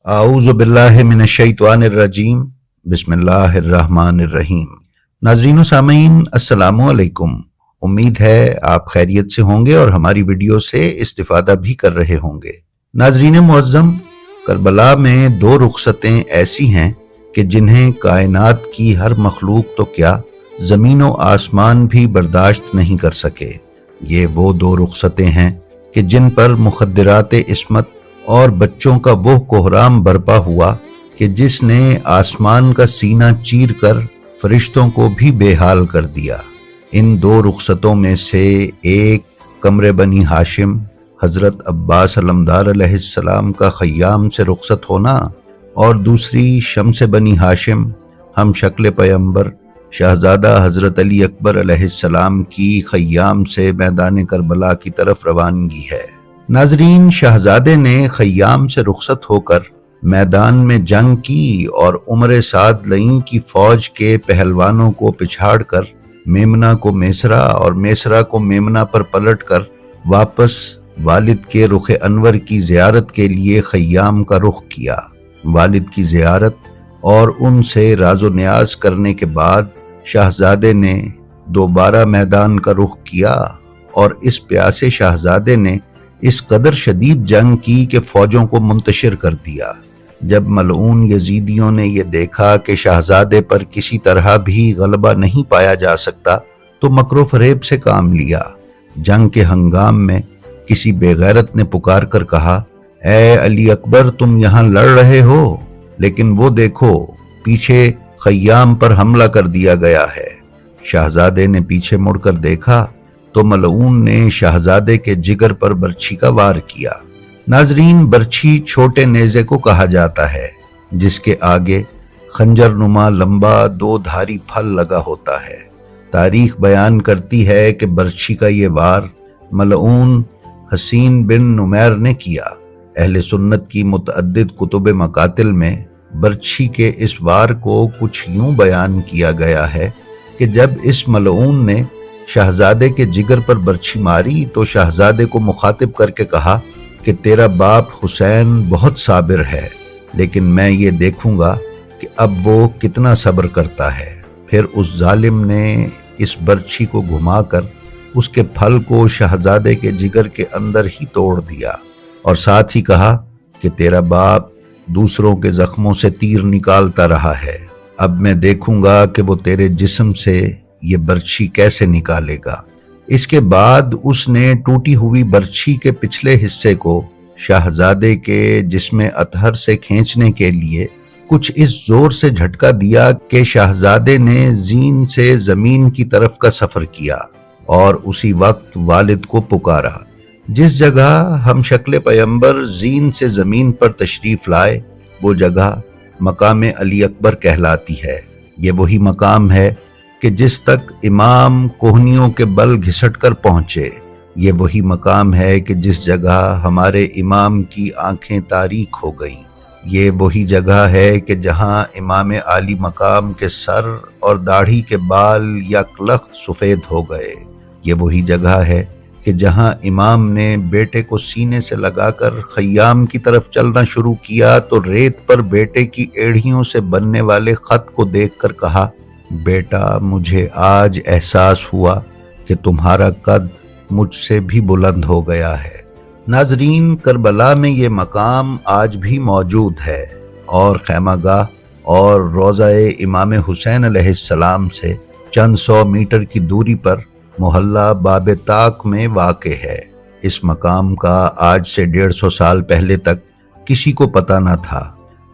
आऊज़ु बिल्लाहि मिनश्शैतानिर्रजीम बिस्मिल्लाहिर्रहमानिर्रहीम। नाज़रीन व सामीन अस्सलामु अलैकुम। उम्मीद है आप खैरियत से होंगे और हमारी वीडियो से इस्तिफादा भी कर रहे होंगे। नाज़रीन मुअज़्ज़म, करबला में दो रुखसतें ऐसी हैं कि जिन्हें कायनात की हर मखलूक तो क्या ज़मीन व आसमान भी बर्दाश्त नहीं कर सके। ये वो दो रुखसतें हैं कि जिन पर मुखद्दरात इस्मत और बच्चों का वो कोहराम बरपा हुआ कि जिसने आसमान का सीना चीर कर फरिश्तों को भी बेहाल कर दिया। इन दो रुखसतों में से एक कमरे बनी हाशिम हज़रत अब्बास अलमदार अलैहिस्सलाम का खय्याम से रुखसत होना और दूसरी शम्स बनी हाशिम हम शक्ल पैगंबर शहजादा हज़रत अली अकबर अलैहिस्सलाम की खय्याम से मैदान करबला की तरफ रवानगी है। नाजरीन, शहजादे ने खय्याम से रुखसत होकर मैदान में जंग की और उमर साद लई की फौज के पहलवानों को पिछाड़ कर मेमना को मेसरा और मेसरा को मेमना पर पलट कर वापस वालिद के रुख अनवर की ज़ियारत के लिए खय्याम का रुख किया। वालिद की ज़ियारत और उनसे राज़ो न्याज करने के बाद शहजादे ने दोबारा मैदान का रुख किया और इस प्यासे शहजादे ने इस कदर शदीद जंग की कि फौजों को मुंतशिर कर दिया। जब मलऊन यजीदियों ने यह देखा कि शहजादे पर किसी तरह भी गलबा नहीं पाया जा सकता तो मकरो फरेब से काम लिया। जंग के हंगाम में किसी बेगैरत ने पुकार कर कहा, ए अली अकबर, तुम यहाँ लड़ रहे हो, लेकिन वो देखो पीछे खय्याम पर हमला कर दिया गया है। शहजादे ने पीछे मुड़कर देखा तो मलऊन ने शहजादे के जिगर पर बर्छी का वार किया। नाजरीन, बर्छी छोटे नेज़े को कहा जाता है जिसके आगे खंजर नुमा लंबा दो धारी फल लगा होता है। तारीख बयान करती है कि बर्छी का ये वार मलऊन हसीन बिन नुमैर ने किया। अहले सुन्नत की मुतअद्दिद कुतुब मकातिल में बर्छी के इस वार को कुछ यूं बयान किया गया है कि जब इस मलऊन ने शहजादे के जिगर पर बर्छी मारी तो शहजादे को मुखातिब करके कहा कि तेरा बाप हुसैन बहुत साबिर है, लेकिन मैं ये देखूंगा कि अब वो कितना सब्र करता है। फिर उस जालिम ने इस बर्छी को घुमाकर उसके फल को शहजादे के जिगर के अंदर ही तोड़ दिया और साथ ही कहा कि तेरा बाप दूसरों के जख्मों से तीर निकालता रहा है, अब मैं देखूंगा कि वो तेरे जिस्म से ये बर्छी कैसे निकालेगा। इसके बाद उसने टूटी हुई बर्छी के पिछले हिस्से को शहजादे के जिस्म अतहर से खींचने के लिए कुछ इस जोर से झटका दिया कि शहजादे ने जीन से जमीन की तरफ का सफर किया और उसी वक्त वालिद को पुकारा। जिस जगह हम शक्ल पैगंबर जीन से जमीन पर तशरीफ लाए वो जगह मकाम अली अकबर कहलाती है। ये वही मकाम है कि जिस तक इमाम कोहनियों के बल घिसट कर पहुंचे। ये वही मकाम है कि जिस जगह हमारे इमाम की आंखें तारीक हो गईं। ये वही जगह है कि जहां इमाम आली मकाम के सर और दाढ़ी के बाल या लख्त सफ़ेद हो गए। ये वही जगह है कि जहां इमाम ने बेटे को सीने से लगाकर खय्याम की तरफ चलना शुरू किया तो रेत पर बेटे की एड़ियों से बनने वाले खत को देखकर कहा, बेटा, मुझे आज एहसास हुआ कि तुम्हारा कद मुझसे भी बुलंद हो गया है। नाजरीन, करबला में ये मकाम आज भी मौजूद है और खैमागाह और रोज़ा-ए इमाम हुसैन अलैहिस्सलाम से चंद सौ मीटर की दूरी पर मोहल्ला बाब ताक में वाक़े है। इस मकाम का आज से 150 साल पहले तक किसी को पता न था।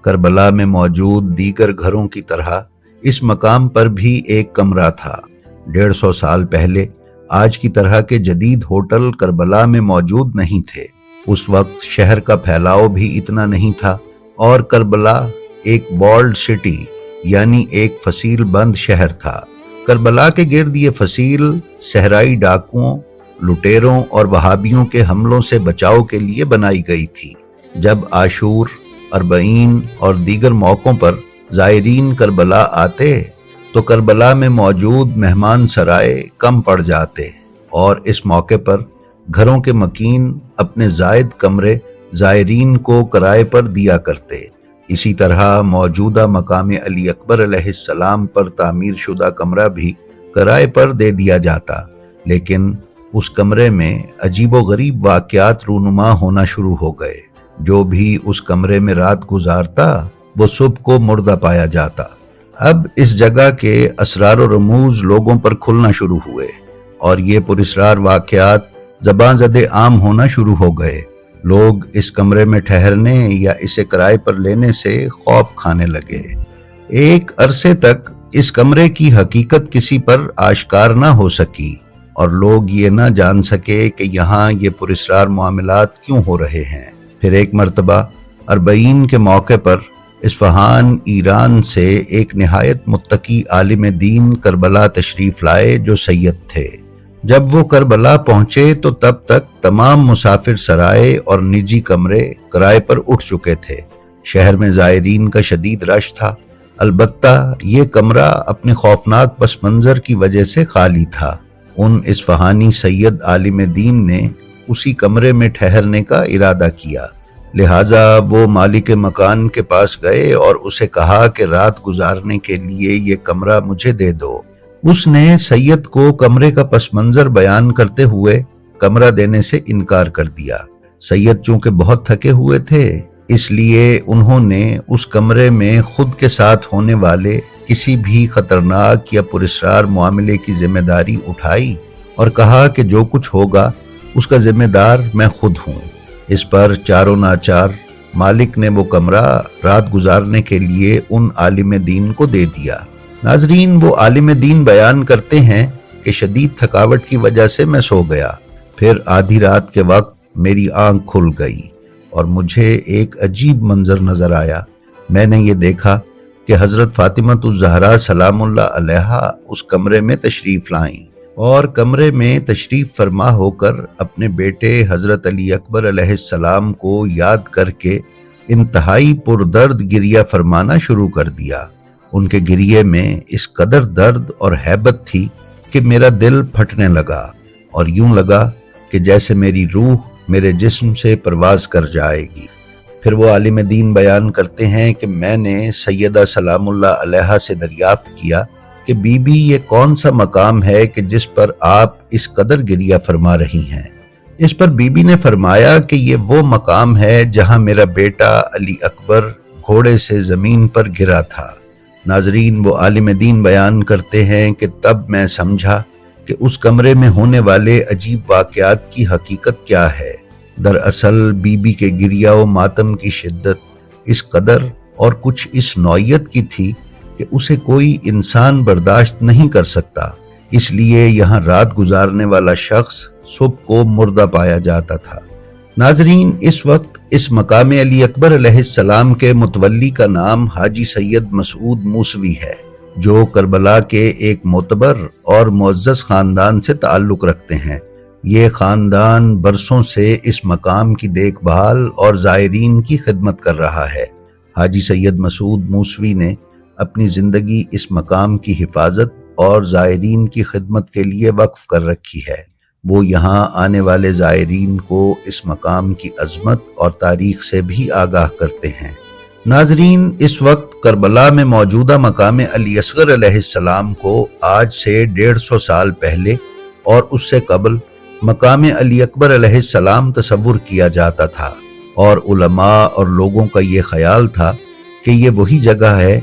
करबला में मौजूद दीगर घरों की तरह इस मकाम पर भी एक कमरा था। 150 साल पहले आज की तरह के जदीद होटल करबला में मौजूद नहीं थे। उस वक्त शहर का फैलाव भी इतना नहीं था और करबला एक वॉल्ड सिटी यानी एक फसील बंद शहर था। करबला के गिर्द ये फसील सहराई डाकुओं, लुटेरों और वहाबियों के हमलों से बचाव के लिए बनाई गई थी। जब आशूर, अरबईन और दीगर मौक़ों पर ज़ायरीन करबला आते तो करबला में मौजूद मेहमान सराय कम पड़ जाते और इस मौके पर घरों के मकीन अपने जायद कमरे ज़ायरीन को किराए पर दिया करते। इसी तरह मौजूदा मकाम अली अकबर अलैहिस्सलाम पर तामीर शुदा कमरा भी किराए पर दे दिया जाता, लेकिन उस कमरे में अजीबो गरीब वाक़यात रूनुमा होना शुरू हो गए। जो भी उस कमरे में रात गुजारता वो सुबह को मुर्दा पाया जाता। अब इस जगह के असरार और रमूज लोगों पर खुलना शुरू हुए और ये पुरस्रार वाक़यात ज़बान ज़दे आम होना शुरू हो गए। लोग इस कमरे में ठहरने या इसे किराए पर लेने से खौफ खाने लगे। एक अरसे तक इस कमरे की हकीकत किसी पर आश्कार ना हो सकी और लोग ये ना जान सके कि यहाँ ये पुरस्रार मामलात क्यों हो रहे हैं। फिर एक मर्तबा अरबईन के मौके पर इस्फहान ईरान से एक निहायत मुत्तकी आलिम दीन करबला तशरीफ लाए जो सैयद थे। जब वो करबला पहुंचे तो तब तक तमाम मुसाफिर सराय और निजी कमरे किराए पर उठ चुके थे। शहर में ज़ायरीन का शदीद रश था। अलबत्ता ये कमरा अपने खौफनाक पस मंजर की वजह से खाली था। उन इस्फहानी सैयद आलिम दीन ने उसी कमरे में ठहरने का इरादा किया, लिहाजा वो मालिक मकान के पास गए और उसे कहा कि रात गुजारने के लिए ये कमरा मुझे दे दो। उसने सैयद को कमरे का पस मंजर बयान करते हुए कमरा देने से इनकार कर दिया। सैयद चूंकि बहुत थके हुए थे, इसलिए उन्होंने उस कमरे में खुद के साथ होने वाले किसी भी खतरनाक या पुरस्रार मामले की जिम्मेदारी उठाई और कहा कि जो कुछ होगा उसका जिम्मेदार मैं खुद हूँ। इस पर चारों नाचार मालिक ने वो कमरा रात गुजारने के लिए उन आलिम दीन को दे दिया। नाजरीन, वो आलिम दीन बयान करते हैं कि शदीद थकावट की वजह से मैं सो गया। फिर आधी रात के वक्त मेरी आंख खुल गई और मुझे एक अजीब मंजर नजर आया। मैंने ये देखा कि हजरत फातिमतुज़ ज़हरा सलामुल्लाह अलैहा उस कमरे में तशरीफ लाईं और कमरे में तशरीफ फरमा होकर अपने बेटे हजरत अली अकबर अलैहिस्सलाम को याद करके इंतहाई पुरदर्द गिरिया फरमाना शुरू कर दिया। उनके गिरिये में इस कदर दर्द और हैबत थी कि मेरा दिल फटने लगा और यूं लगा कि जैसे मेरी रूह मेरे जिस्म से परवाज कर जाएगी। फिर वो आलिम दीन बयान करते हैं कि मैंने सैयदा सलामुल्लाह अलैहा से दरियाफ्त किया कि बीबी ये कौन सा मकाम है कि जिस पर आप इस कदर गिरिया फरमा रही हैं। इस पर बीबी ने फरमाया कि ये वो मकाम है जहां मेरा बेटा अली अकबर घोड़े से जमीन पर गिरा था। नाजरीन, वो आलिम दीन बयान करते हैं कि तब मैं समझा कि उस कमरे में होने वाले अजीब वाक़यात की हकीकत क्या है। दरअसल बीबी के गिरिया व मातम की शिद्दत इस कदर और कुछ इस नौयत की थी कि उसे कोई इंसान बर्दाश्त नहीं कर सकता। इसलिए यहाँ रात गुजारने वाला शख्स सुबह को मुर्दा पाया जाता था। नाजरीन, इस वक्त इस मकाम अली अकबर अलैहिस्सलाम के मुतवल्ली का नाम हाजी सैयद मसूद मूसवी है, जो करबला के एक मोतबर और मुअज़्ज़ज़ खानदान से ताल्लुक़ रखते हैं। ये खानदान बरसों से इस मकाम की देखभाल और ज़ायरीन की खिदमत कर रहा है। हाजी सैयद मसूद मूसवी ने अपनी ज़िंदगी इस मकाम की हिफाजत और ज़ायरीन की खिदमत के लिए वक्फ कर रखी है। वो यहाँ आने वाले ज़ायरीन को इस मकाम की अज़मत और तारीख़ से भी आगाह करते हैं। नाजरीन, इस वक्त करबला में मौजूदा मकाम अली असगर अलैहिस्सलाम को आज से 150 साल पहले और उससे कबल मकाम अली अकबर अलैहिस्सलाम तसव्वुर किया जाता था और उलमा और लोगों का ये ख्याल था कि ये वही जगह है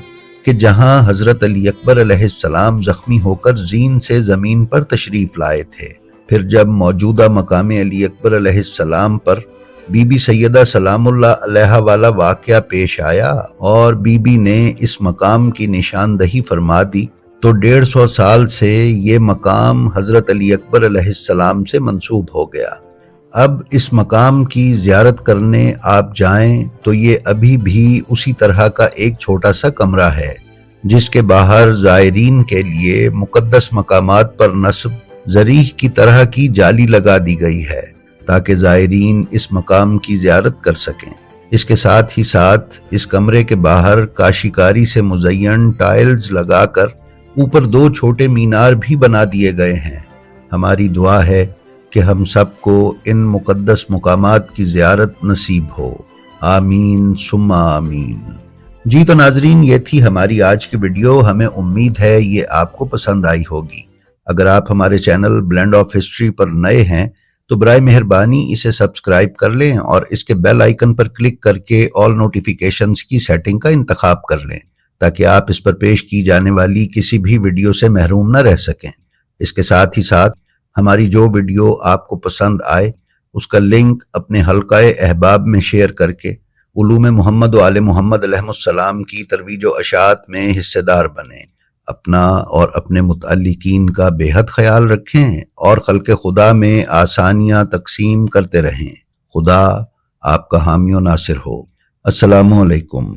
कि जहाँ हज़रत अली अकबर अलैहिस्सलाम ज़ख्मी होकर जीन से ज़मीन पर तशरीफ़ लाए थे। फिर जब मौजूदा मकाम अली अकबर अलैहिस्सलाम पर बीबी सैयदा सलामुल्लाह अलैहा वाला वाक़या पेश आया और बीबी ने इस मकाम की निशानदही फरमा दी, तो 150 साल से ये मकाम हज़रत अली अकबर अलैहिस्सलाम से मंसूब हो गया। अब इस मकाम की ज़ियारत करने आप जाएं तो ये अभी भी उसी तरह का एक छोटा सा कमरा है, जिसके बाहर ज़ायरीन के लिए मुक़द्दस मकामात पर नस्ब ज़रीह की तरह की जाली लगा दी गई है ताकि ज़ायरीन इस मकाम की ज़ियारत कर सकें। इसके साथ ही साथ इस कमरे के बाहर काशीकारी से मुज़य्यन टाइल्स लगाकर ऊपर 2 छोटे मीनार भी बना दिए गए हैं। हमारी दुआ है कि हम सबको इन मुक़द्दस मकामात की ज़ियारत नसीब हो। आमीन सुम्मा आमीन। جی تو ناظرین، یہ تھی ہماری آج کی ویڈیو. ہمیں امید ہے یہ آپ کو پسند آئی ہوگی. اگر آپ ہمارے چینل بلینڈ آف ہسٹری پر نئے ہیں تو برائے مہربانی اسے سبسکرائب کر لیں اور اس کے بیل آئیکن پر کلک کر کے آل نوٹیفیکیشنز کی سیٹنگ کا انتخاب کر لیں تاکہ آپ اس پر پیش کی جانے والی کسی بھی ویڈیو سے محروم نہ رہ سکیں. اس کے ساتھ ہی ساتھ ہماری جو ویڈیو آپ کو پسند آئے اس کا لنک اپنے حلقہ احباب میں شیئر کر کے علوم محمد و آل محمد علیہ السلام کی ترویج و اشاعت میں حصہ دار بنیں. اپنا اور اپنے متعلقین کا بے حد خیال رکھیں اور خلق خدا میں آسانیاں تقسیم کرتے رہیں. خدا آپ کا حامی و ناصر ہو. السلام علیکم.